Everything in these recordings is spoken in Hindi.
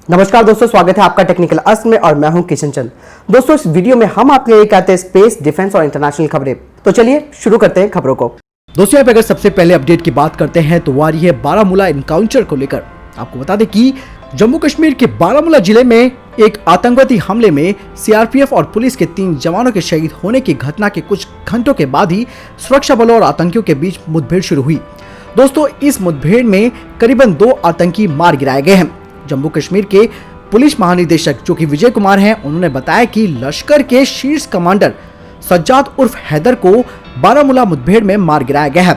नमस्कार दोस्तों, स्वागत है आपका टेक्निकल अस्त्र में और मैं हूं किशन चंद। दोस्तों, इस वीडियो में हम आपके लिए कहते हैं स्पेस, डिफेंस और इंटरनेशनल खबरें। तो चलिए शुरू करते हैं खबरों को। दोस्तों, अगर सबसे पहले अपडेट की बात करते हैं तो वो आ रही है बारामूला एनकाउंटर को लेकर। आपको बता दें कि जम्मू कश्मीर के बारामूला जिले में एक आतंकवादी हमले में सीआरपीएफ और पुलिस के 3 जवानों के शहीद होने की घटना के कुछ घंटों के बाद ही सुरक्षा बलों और आतंकियों के बीच मुठभेड़ शुरू हुई। दोस्तों, इस मुठभेड़ में करीबन 2 आतंकी मार गिराए गए हैं। जम्मू कश्मीर के पुलिस महानिदेशक जो कि विजय कुमार हैं, उन्होंने बताया कि लश्कर के शीर्ष कमांडर सज्जाद उर्फ हैदर को बारामूला मुठभेड़ में मार गिराया गया है।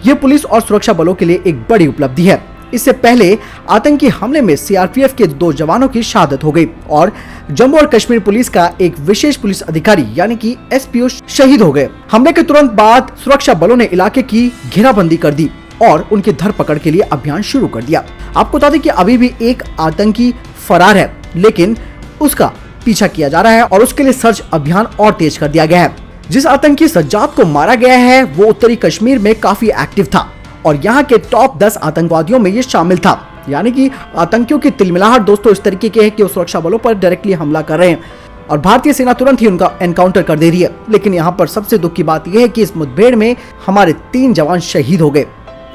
यह पुलिस और सुरक्षा बलों के लिए एक बड़ी उपलब्धि है। इससे पहले आतंकी हमले में सीआरपीएफ के 2 जवानों की शहादत हो गई और जम्मू और कश्मीर पुलिस का एक विशेष पुलिस अधिकारी यानी कि एसपीओ शहीद हो गए। हमले के तुरंत बाद सुरक्षा बलों ने इलाके की घेराबंदी कर दी और उनकी धरपकड़ के लिए अभियान शुरू कर दिया। आपको बता दें कि अभी भी एक आतंकी फरार है, लेकिन उसका पीछा किया जा रहा है और उसके लिए सर्च अभियान और तेज कर दिया गया है। जिस आतंकी सज्जाद को मारा गया है वो उत्तरी कश्मीर में काफी एक्टिव था और यहाँ के टॉप 10 आतंकवादियों में ये शामिल था। यानी कि आतंकियों की तिलमिलाहट दोस्तों इस तरीके के है कि वो सुरक्षा बलों पर डायरेक्टली हमला कर रहे हैं और भारतीय सेना तुरंत ही उनका एनकाउंटर कर दे रही है। लेकिन यहाँ पर सबसे दुख की बात यह है कि इस मुठभेड़ में हमारे 3 जवान शहीद हो गए,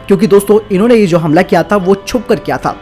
क्योंकि दोस्तों इन्होंने ये जो हमला किया था वो छुप कर किया था।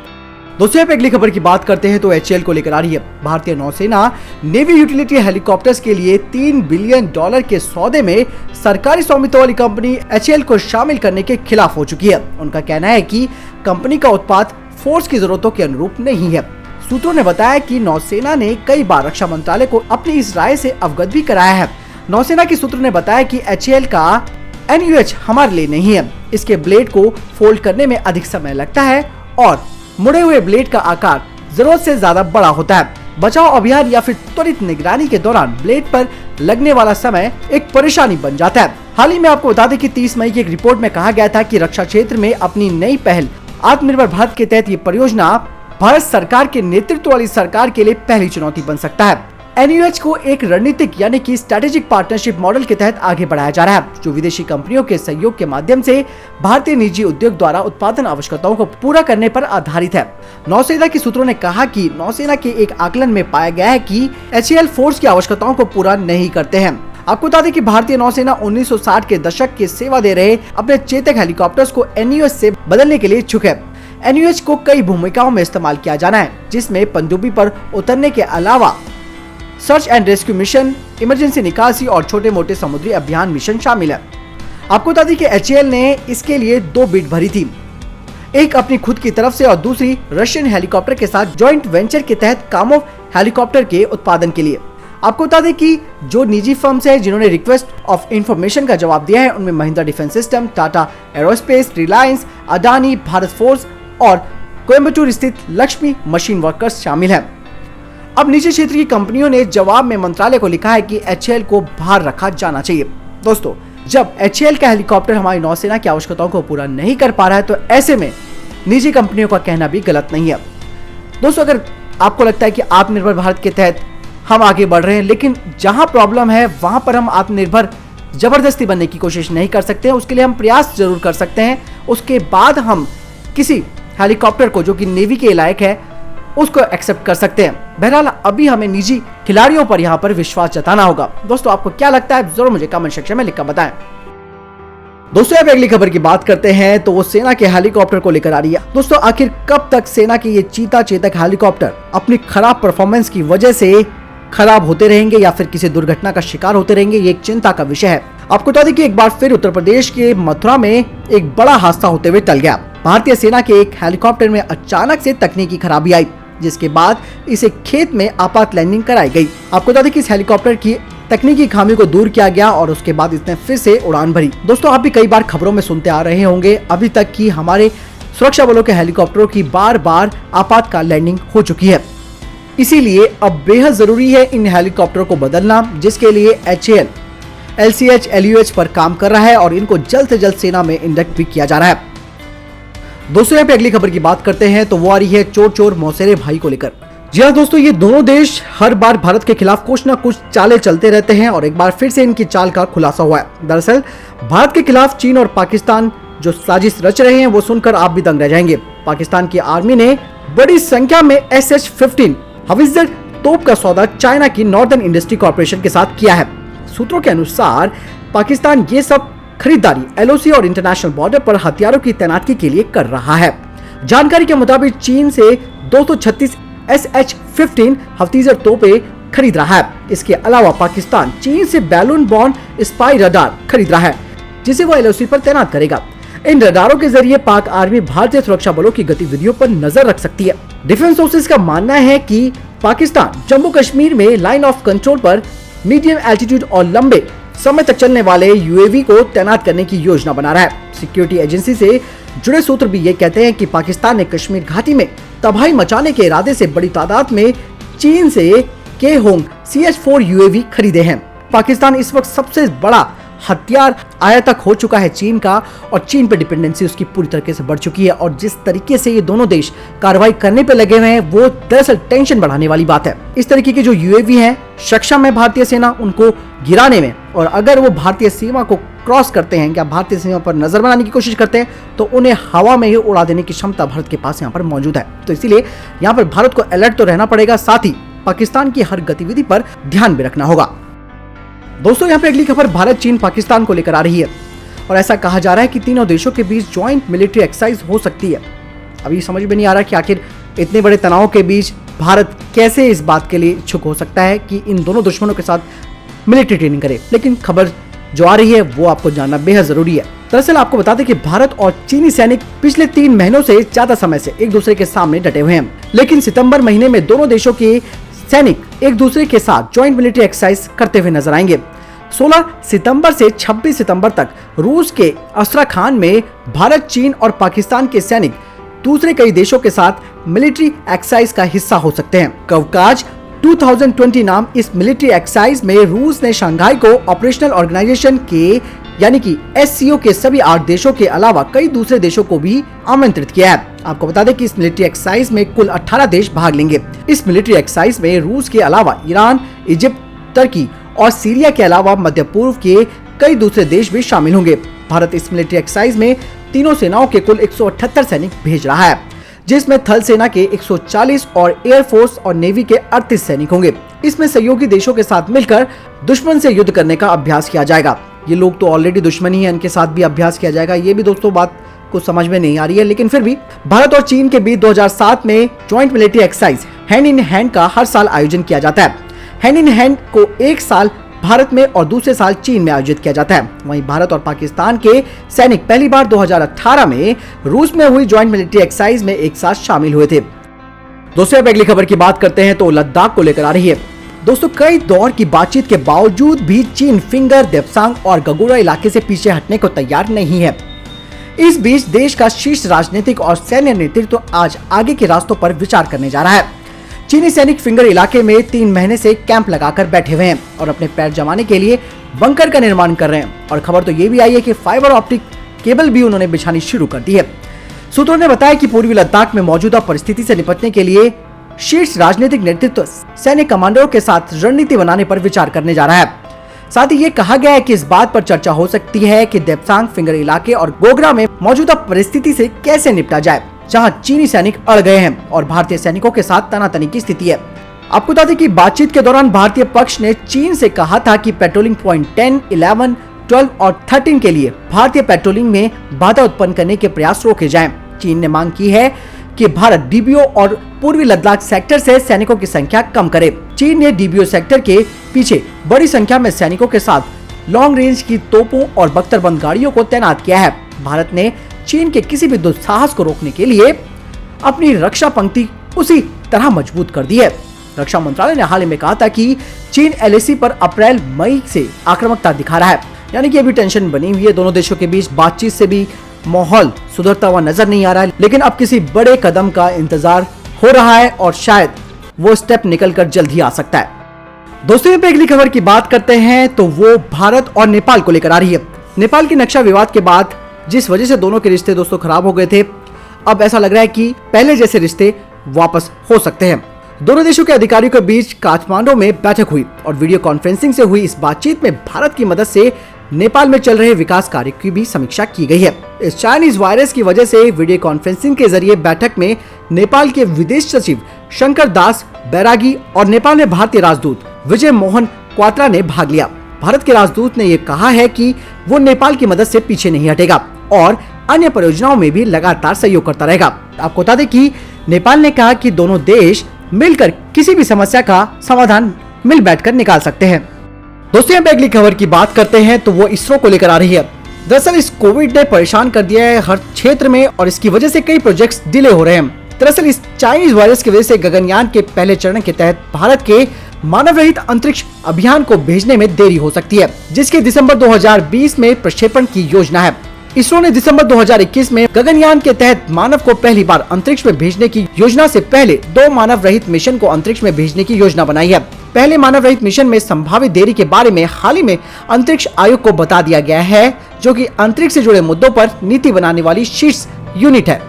दोस्तों, यहाँ पे अगली खबर की बात करते हैं तो एचएएल को लेकर आ रही है। भारतीय नौसेना नेवी यूटिलिटी हेलीकॉप्टर्स के लिए $3 बिलियन के सौदे में सरकारी स्वामित्व वाली कंपनी एचएएल को शामिल करने के खिलाफ हो चुकी है। उनका कहना है कि कंपनी का उत्पाद फोर्स की जरूरतों के अनुरूप नहीं है। सूत्रों ने बताया कि नौसेना ने कई बार रक्षा मंत्रालय को अपनी इस राय से अवगत भी कराया है। नौसेना के सूत्रों ने बताया कि एचएएल का NUH हमारे लिए नहीं है। इसके ब्लेड को फोल्ड करने में अधिक समय लगता है और मुड़े हुए ब्लेड का आकार जरूरत से ज्यादा बड़ा होता है। बचाव अभियान या फिर त्वरित निगरानी के दौरान ब्लेड पर लगने वाला समय एक परेशानी बन जाता है। हाल ही में आपको बता दें कि 30 मई की एक रिपोर्ट में कहा गया था कि रक्षा क्षेत्र में अपनी नई पहल आत्मनिर्भर भारत के तहत ये परियोजना भारत सरकार के नेतृत्व वाली सरकार के लिए पहली चुनौती बन सकता है। NUH को एक रणनीतिक यानी कि स्ट्रेटेजिक पार्टनरशिप मॉडल के तहत आगे बढ़ाया जा रहा है, जो विदेशी कंपनियों के सहयोग के माध्यम से भारतीय निजी उद्योग द्वारा उत्पादन आवश्यकताओं को पूरा करने पर आधारित है। नौसेना के सूत्रों ने कहा कि नौसेना के एक आकलन में पाया गया है कि एचएएल फोर्स की आवश्यकताओं को पूरा नहीं करते हैं। आपको बता दें कि भारतीय नौसेना 1960 के दशक की सेवा दे रहे अपने चेतक हेलीकॉप्टर्स को NUH से बदलने के लिए इच्छुक है। NUH को कई भूमिकाओं में इस्तेमाल किया जाना है, जिसमें पनडुब्बी पर उतरने के अलावा search and rescue mission, emergency निकासी और छोटे मोटे समुद्री अभियान मिशन शामिल है। आपको बता दें कि एचएएल ने इसके लिए 2 बिड भरी थी, एक अपनी खुद की तरफ से और दूसरी रशियन हेलीकॉप्टर के साथ जॉइंट वेंचर के तहत कामोव हेलीकॉप्टर के उत्पादन के लिए। आपको बता दें कि जो निजी फर्म्स है जिन्होंने रिक्वेस्ट ऑफ इंफॉर्मेशन का जवाब दिया है उनमें Mahindra defence system, Tata aerospace, Reliance, Adani, Bharat force और कोयम्बटूर स्थित लक्ष्मी मशीन वर्कर्स शामिल है। अब निजी क्षेत्र की कंपनियों ने जवाब में मंत्रालय को लिखा है कि एचएएल को बाहर रखा जाना चाहिए। दोस्तों, जब एचएएल का हेलीकॉप्टर हमारी नौसेना की आवश्यकताओं को पूरा नहीं कर पा रहा है तो ऐसे में निजी कंपनियों का कहना भी गलत नहीं है। दोस्तों, अगर आपको लगता है कि आत्मनिर्भर भारत के तहत हम आगे बढ़ रहे हैं, लेकिन जहां प्रॉब्लम है वहां पर हम आत्मनिर्भर जबरदस्ती बनने की कोशिश नहीं कर सकते हैं। उसके लिए हम प्रयास जरूर कर सकते हैं। उसके बाद हम किसी हेलीकॉप्टर को जो कि नेवी के लायक है उसको एक्सेप्ट कर सकते हैं। बहरहाल अभी हमें निजी खिलाड़ियों पर यहाँ पर विश्वास जताना होगा। दोस्तों, आपको क्या लगता है जरूर मुझे कमेंट सेक्शन में लिखकर बताएं। दोस्तों, अब अगली खबर की बात करते हैं तो वो सेना के हेलीकॉप्टर को लेकर आ रही है। दोस्तों, आखिर कब तक सेना के ये चीता चेतक हेलीकॉप्टर अपनी खराब परफॉर्मेंस की वजह से खराब होते रहेंगे या फिर किसी दुर्घटना का शिकार होते रहेंगे, ये एक चिंता का विषय है। आपको बता दें कि एक बार फिर उत्तर प्रदेश के मथुरा में एक बड़ा हादसा होते हुए टल गया। भारतीय सेना के एक हेलीकॉप्टर में अचानक से तकनीकी खराबी आई, जिसके बाद इसे खेत में आपात लैंडिंग कराई गई। आपको बता दें कि इस हेलीकॉप्टर की तकनीकी खामी को दूर किया गया और उसके बाद इसने फिर से उड़ान भरी। दोस्तों, आप भी कई बार खबरों में सुनते आ रहे होंगे अभी तक कि हमारे सुरक्षा बलों के हेलीकॉप्टरों की बार बार आपातकाल लैंडिंग हो चुकी है। इसीलिए अब बेहद जरूरी है इन हेलीकॉप्टरों को बदलना, जिसके लिए एचएएल LCH LUH पर काम कर रहा है और इनको जल्द से जल्द सेना में इंडक्ट भी किया जा रहा है। दोस्तों, यहाँ पे अगली खबर की बात करते हैं तो वो आ रही है चोर चोर मौसेरे भाई को लेकर। जी हाँ दोस्तों, ये दोनों देश हर बार भारत के खिलाफ कुछ न कुछ चालें चलते रहते हैं और एक बार फिर से इनकी चाल का खुलासा हुआ है। दरअसल भारत के खिलाफ चीन और पाकिस्तान जो साजिश रच रहे हैं वो सुनकर आप भी दंग रह जाएंगे। पाकिस्तान की आर्मी ने बड़ी संख्या में SH-15 हवित्जर तोप का सौदा चाइना की नॉर्दर्न इंडस्ट्री कॉर्पोरेशन के साथ किया है। सूत्रों के अनुसार पाकिस्तान ये सब खरीदारी LOC और इंटरनेशनल बॉर्डर पर हथियारों की तैनाती के लिए कर रहा है। जानकारी के मुताबिक चीन से 236 SH-15 हवित्जर तोपें खरीद रहा है। इसके अलावा पाकिस्तान चीन से बैलून बॉर्न स्पाई रडार खरीद रहा है, जिसे वो LOC पर तैनात करेगा। इन रडारों के जरिए पाक आर्मी भारतीय सुरक्षा बलों की गतिविधियों पर नजर रख सकती है। डिफेंस सोर्सेज का मानना है कि पाकिस्तान जम्मू कश्मीर में लाइन ऑफ कंट्रोल पर मीडियम एल्टीट्यूड और लंबे समय तक चलने वाले UAV को तैनात करने की योजना बना रहा है। सिक्योरिटी एजेंसी से जुड़े सूत्र भी ये कहते हैं कि पाकिस्तान ने कश्मीर घाटी में तबाही मचाने के इरादे से बड़ी तादाद में चीन से K-Hong CH-4 UAV खरीदे हैं। पाकिस्तान इस वक्त सबसे बड़ा हथियार आयातक हो चुका है चीन का, और चीन पे डिपेंडेंसी उसकी पूरी तरीके से बढ़ चुकी है। और जिस तरीके से ये दोनों देश कार्रवाई करने पे लगे हुए हैं वो दरअसल टेंशन बढ़ाने वाली बात है। इस तरीके के जो UAV हैं सक्षम है भारतीय सेना उनको गिराने में, और अगर वो भारतीय सीमा को क्रॉस करते हैं या भारतीय सीमा पर नजर बनाने की कोशिश करते हैं तो उन्हें हवा में ही उड़ा देने की क्षमता भारत के पास यहाँ पर मौजूद है। तो इसीलिए यहाँ पर भारत को अलर्ट तो रहना पड़ेगा, साथ ही पाकिस्तान की हर गतिविधि पर ध्यान भी रखना होगा। दोस्तों यहाँ पे अगली खबर भारत चीन पाकिस्तान को लेकर आ रही है, और ऐसा कहा जा रहा है कि तीनों देशों के बीच ज्वाइंट मिलिट्री एक्सरसाइज हो सकती है। अभी समझ में नहीं आ रहा कि आखिर इतने बड़े तनाव के बीच भारत कैसे इस बात के लिए इच्छुक हो सकता है कि इन दोनों दुश्मनों के साथ मिलिट्री ट्रेनिंग करे, लेकिन खबर जो आ रही है वो आपको जानना बेहद जरूरी है। दरअसल आपको बता दें कि भारत और चीनी सैनिक पिछले 3 महीनों से ज्यादा समय से एक दूसरे के सामने डटे हुए हैं, लेकिन सितंबर महीने में दोनों देशों के सैनिक एक दूसरे के साथ ज्वाइंट मिलिट्री एक्सरसाइज करते हुए नजर आएंगे। 16 सितंबर से 26 सितंबर तक रूस के अस्ट्राखान में भारत, चीन और पाकिस्तान के सैनिक दूसरे कई देशों के साथ मिलिट्री एक्सरसाइज का हिस्सा हो सकते हैं। कवकाज 2020 नाम इस मिलिट्री एक्सरसाइज में रूस ने शंघाई को ऑपरेशनल ऑर्गेनाइजेशन के यानी कि SCO के सभी 8 देशों के अलावा कई दूसरे देशों को भी आमंत्रित किया है। आपको बता दें कि इस मिलिट्री एक्सरसाइज में कुल 18 देश भाग लेंगे। इस मिलिट्री एक्सरसाइज में रूस के अलावा ईरान, इजिप्ट, तुर्की और सीरिया के अलावा मध्य पूर्व के कई दूसरे देश भी शामिल होंगे। भारत इस मिलिट्री एक्सरसाइज में तीनों सेनाओं के कुल 178 सैनिक भेज रहा है, जिसमें थल सेना के 140 और एयरफोर्स और नेवी के 38 सैनिक होंगे। इसमें सहयोगी देशों के साथ मिलकर दुश्मन से युद्ध करने का अभ्यास किया जाएगा। ये लोग तो ऑलरेडी दुश्मन ही है, इनके साथ भी अभ्यास किया जाएगा। ये भी दोस्तों बात कुछ समझ में नहीं आ रही है, लेकिन फिर भी भारत और चीन के बीच 2007 में joint military exercise hand in hand का हर साल आयोजन किया जाता है। हैंड इन हैंड को एक साल भारत में और दूसरे साल चीन में आयोजित किया जाता है। वहीं भारत और पाकिस्तान के सैनिक पहली बार 2018 में रूस में हुई ज्वाइंट मिलिट्री एक्सरसाइज में एक साथ शामिल हुए थे। दोस्तों अब अगली खबर की बात करते हैं तो लद्दाख को लेकर आ रही है। दोस्तों कई दौर की बातचीत के बावजूद भी चीन फिंगर, देप्सांग और गगोरा इलाके से पीछे हटने को तैयार नहीं है। इस बीच देश का शीर्ष राजनीतिक और सैन्य नेतृत्व आज आगे के रास्तों पर विचार करने जा रहा है। चीनी सैनिक फिंगर इलाके में 3 महीने से कैंप लगाकर बैठे हुए हैं और अपने पैर जमाने के लिए बंकर का निर्माण कर रहे हैं। और खबर तो ये भी आई है कि फाइबर ऑप्टिक केबल भी उन्होंने बिछानी शुरू कर दी है। सूत्रों ने बताया कि पूर्वी लद्दाख में मौजूदा परिस्थिति से निपटने के लिए शीर्ष राजनीतिक नेतृत्व सैन्य कमांडरों के साथ रणनीति बनाने पर विचार करने जा रहा है। साथ ही ये कहा गया है कि इस बात पर चर्चा हो सकती है कि देप्सांग फिंगर इलाके और गोगरा में मौजूदा परिस्थिति से कैसे निपटा जाए, जहां चीनी सैनिक अड़ गए हैं और भारतीय सैनिकों के साथ तनातनी की स्थिति है। आपको बता दें कि बातचीत के दौरान भारतीय पक्ष ने चीन से कहा था कि पेट्रोलिंग पॉइंट 10, 11, 12 और 13 के लिए भारतीय पेट्रोलिंग में बाधा उत्पन्न करने के प्रयास रोके जाएं। चीन ने मांग की है कि भारत DBO और पूर्वी लद्दाख सेक्टर से सैनिकों की संख्या कम करे। चीन ने DBO सेक्टर के पीछे बड़ी संख्या में सैनिकों के साथ लॉन्ग रेंज की तोपों और बख्तरबंद गाड़ियों को तैनात किया है। भारत ने चीन के किसी भी दुस्साहस को रोकने के लिए अपनी रक्षा पंक्ति उसी तरह मजबूत कर दी है। रक्षा मंत्रालय ने हाल ही में कहा था कि चीन LAC पर अप्रैल-मई से आक्रामकता दिखा रहा है, यानी कि अभी टेंशन बनी हुई है। दोनों देशों के बीच बातचीत से भी माहौल सुधरता हुआ नजर नहीं आ रहा है, लेकिन अब किसी बड़े कदम का इंतजार हो रहा है और शायद वो स्टेप निकलकर जल्द ही आ सकता है। दोस्तों पे अगली खबर की बात करते हैं तो वो भारत और नेपाल को लेकर आ रही है। नेपाल की नक्शा विवाद के बाद जिस वजह से दोनों के रिश्ते दोस्तों खराब हो गए थे, अब ऐसा लग रहा है कि पहले जैसे रिश्ते वापस हो सकते हैं। दोनों देशों के अधिकारियों के बीच काठमांडू में बैठक हुई और वीडियो कॉन्फ्रेंसिंग से हुई इस बातचीत में भारत की मदद से नेपाल में चल रहे विकास कार्य की भी समीक्षा की गई है। इस चाइनीज वायरस की वजह से वीडियो कॉन्फ्रेंसिंग के जरिए बैठक में नेपाल के विदेश सचिव शंकर दास बैरागी और नेपाल में भारतीय राजदूत विजय मोहन क्वात्रा ने भाग लिया। भारत के राजदूत ने ये कहा है कि वो नेपाल की मदद से पीछे नहीं हटेगा और अन्य परियोजनाओं में भी लगातार सहयोग करता रहेगा। आपको बता दें कि नेपाल ने कहा कि दोनों देश मिलकर किसी भी समस्या का समाधान मिल बैठकर निकाल सकते हैं। दोस्तों, यहाँ पे अगली खबर की बात करते हैं तो वो इसरो को लेकर आ रही है। दरअसल इस कोविड ने परेशान कर दिया है हर क्षेत्र में और इसकी वजह से कई प्रोजेक्ट्स डिले हो रहे हैं। दरअसल इस चाइनीज वायरस की वजह से गगनयान के पहले चरण के तहत भारत के मानव रहित अंतरिक्ष अभियान को भेजने में देरी हो सकती है, जिसके दिसंबर 2020 में प्रक्षेपण की योजना है। इसरो ने दिसंबर 2021 में गगनयान के तहत मानव को पहली बार अंतरिक्ष में भेजने की योजना से पहले 2 मानव रहित मिशन को अंतरिक्ष में भेजने की योजना बनाई है। पहले मानव रहित मिशन में संभावित देरी के बारे में हाल ही में अंतरिक्ष आयोग को बता दिया गया है, जो कि अंतरिक्ष से जुड़े मुद्दों पर नीति बनाने वाली शीर्ष यूनिट है।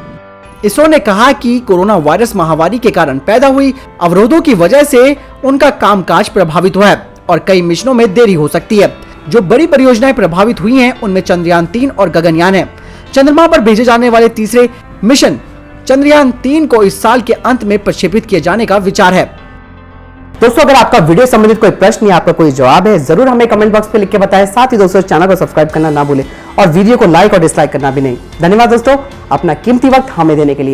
इसरो ने कहा कि कोरोना वायरस महामारी के कारण पैदा हुई अवरोधों की वजह से उनका कामकाज प्रभावित हुआ है और कई मिशनों में देरी हो सकती है। जो बड़ी परियोजनाएं प्रभावित हुई हैं उनमें चंद्रयान 3 और गगनयान है। चंद्रमा पर भेजे जाने वाले तीसरे मिशन चंद्रयान 3 को इस साल के अंत में प्रक्षेपित किए जाने का विचार है। दोस्तों, अगर आपका वीडियो संबंधित कोई प्रश्न या आपका कोई जवाब है, जरूर हमें कमेंट बॉक्स पे लिख के बताएं। साथ ही दोस्तों, चैनल को सब्सक्राइब करना ना भूलें और वीडियो को लाइक और डिसलाइक करना भी नहीं। धन्यवाद दोस्तों, अपना कीमती वक्त हमें देने के लिए।